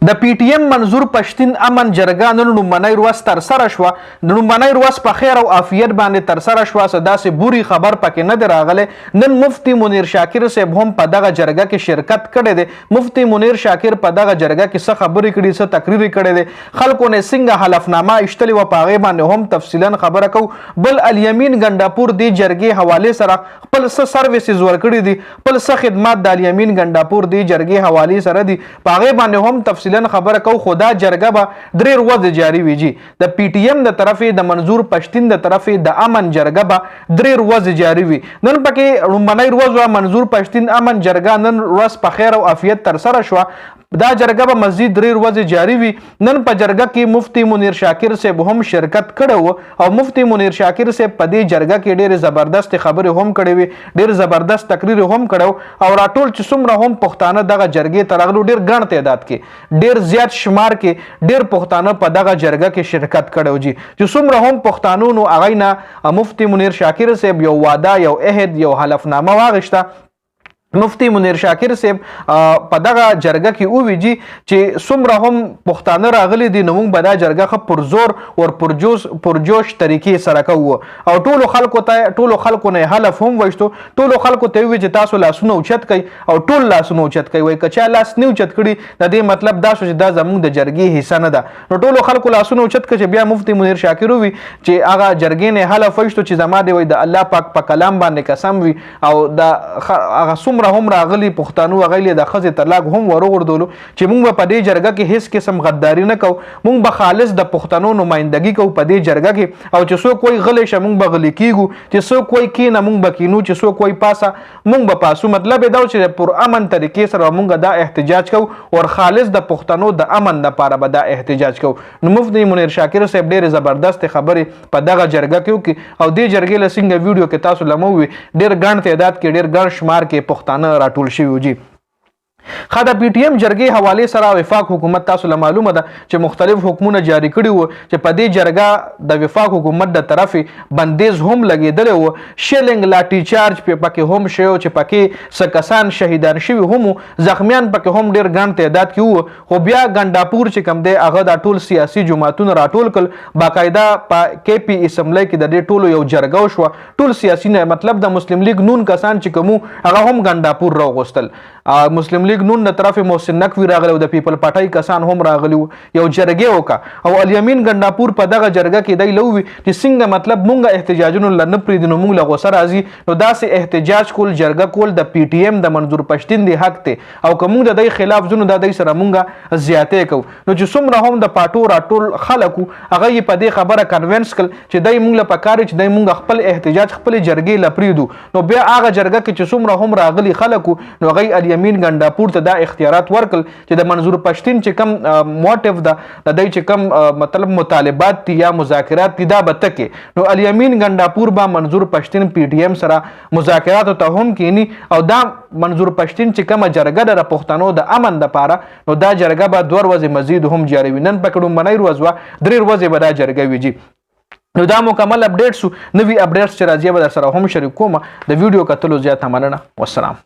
د پی ټی ایم منظور پښتین امن جرګه نن لومړنۍ ورځ ترسره شوه. د لومړنۍ ورځ په خیر او عافیت باندې ترسره شوه. څه داسې بوري خبر پکې نه دی راغلی. نن مفتي منیر شاکر صاحب هم په دغه جرګه کې شرکت کړی دی. مفتي منیر شاکر په دغه جرګه کې څه خبرې کړي، څه تقریر کړی دی، خلکو نه څنګه حلفنامه ایشتلې وه، په هغې باندې هم تفصیلا خبره کوو. بل الیمین ګنډاپور دې جرګې حوالې سره خپل څه سروسز ورکړي دي، خپل څه خدمات د الیمین ګنډاپور دې جرګې حوالې سره دي، په هغې باندې هم تفصیلا خبره کو. خدا جرګه به درې ورځې جاری وي جی. د پی ټی ایم د طرفې د منظور پښتین د طرفې د امن جرګه به درې ورځې جاری وي. نن پکې لومړنۍ ورځ وه منظور پښتین امن جرګه نن ورځ په خیر او عافیت ترسره شوه. دا جرګه به مزید درې ورځې جاری وي. نن په جرګه کې مفتي منیر شاکر صاحب هم شرکت کړی و او مفتي منیر شاکر صاحب په دې جرګه کې ډېرې زبردست خبرې هم کړې وي، ډېر زبردست تقریر هم کړی او راټول چې څومره هم پښتانه دغه جرګې ته راغلو، ډېر ګڼ تعداد کې، ډېر زیات شمار کې ډېر پښتانه په دغه جرګه کې شرکت کړی جي. چې څومره هم پښتانو نو هغوی نه مفتي منیر شاکر صاحب یو واده، یو عهد، یو حلفنامه واغېسته. مفتی منیر شاکر صاحب په دغه جرګه کې وویجي چې څومره هم پښتانه راغلي دي نو موږ به دا جرګه ښه پرزور ور پرجوش طریقې سره کوو او ټولو خلکو نه حلف هم وایستو. ټولو خلکو ته وویل چې تاسو لاسونه اوچت کړئ او ټول لاسونه اوچت کړئ. وایي که چا لاس نه اوچت کړي د دې مطلب دا شو چې دا زموږ د جرګې حصه نه ده. نو ټولو خلکو لاسونه اوچت کړي چې بیا مفتی منیر شاکر ووي چې هغه جرګې نه حلف وایستو چې زما دی وایي د الله پاک په کلام باندې قسم وي او د هغه هم راغلي پښتانو هغوی د ښځې طلاق هم وروغورځولو چې موږ به په دې جرګه کې هیڅ قسم غداري نه کوو. موږ به خالص د پښتنو نمایندګي کوو په دې جرګه کې او چې څوک وایي غلی شه موږ به غلی کېږو، چې څوک وایي کښېنه موږ به کښېنو، چې څوک وایي پاسه موږ به پاسو. مطلب یې دا و چې پر امن طریقې سره موږ دا احتجاج کوو او خالص د پښتنو د امن لپاره به دا احتجاج کوو. نو مفتي منیر شاکر صاحب ډېرې زبردست خبرې په دغه جرګه کې وکړي او دې جرګې له څنګه ویډیو کې تاسو له مووي ډېر ګڼ تعداد کې، ډېر ګڼ شمار کې پښتانه راټول شوي وو جي. خا د پی ټی ایم جرګې حوالې سره وفاق حکومت تاسو له معلومه ده چې مختلف حکمونه جاری کړي وو چې په دې جرګه د وفاق حکومت د طرفې بندیز هم لګېدلی وو، شیلنګ لاټي چارج پکې هم شوی چې پکې څه کسان شهیدان شوي هم وو، زخمیان پکې هم ډېر ګڼ تعداد کې وو. خو بیا ګنډاپور چې کوم دی هغه دا ټول سیاسي جماعتونه راټول کړل، باقاعده په کې پی اسمبلی کې د دې ټولو یو جرګه وشوه. ټول سیاسي مطلب د مسلم لیگ نون کسان چې کوم هغه هم ګنډاپور راوغوستل. مسلم لیگ نون د طرف محسن نقوی راغلی او د پیپل پارټۍ کسان هم راغلي وو. یو جرګې وکړه او الیمین ګنډاپور په دغه جرګه کې دی لوي چې څنګه مطلب مونږ احتجاجونو له نه پرېږدي نو مونږ له غوسه راځي. نو داسې احتجاج کول، جرګه کول د پی ټی ایم د منظور پښتین دی حق دی او که مونږ د دی خلاف ځو نو د دی سره مونږ زیاتې کوو. نو چې څومره هم د پاټو راټول خلک وو هغه یې په دې خبره کنوینس کړل چې دی مونږ له پکار چې دی مونږ خپل احتجاج خپلې جرګې له پرېږدو. نو بیا هغه جرګه کې چې څومره هم راغلي خلک وو نو هغوی الیمین ګنډاپور ته دا اختیارات ورکړل چې د منظور پښتین چې کم موټیو ده د دوی چې کم مطلب مطالبات دي یا مذاکرات دي دا به ته کې. نو الیمین ګنډاپور به منظور پښتین پی ټی ایم سره مذاکراتو ته هم کینی او دا منظور پښتین چې کومه جرګه ده د پښتنو د امن دپاره نو دا جرګه به 2 ورځې مزید هم جاری وي. نن پکې لومړنۍ ورځ وه، 3 ورځې به دا جرګه وي جي. نو دا مکمل اپډیټ شو. نوي اپډیټس چې راځي به در سره هم شریک کوم. د ویډیو کتلو زیاته مننه. والسلام.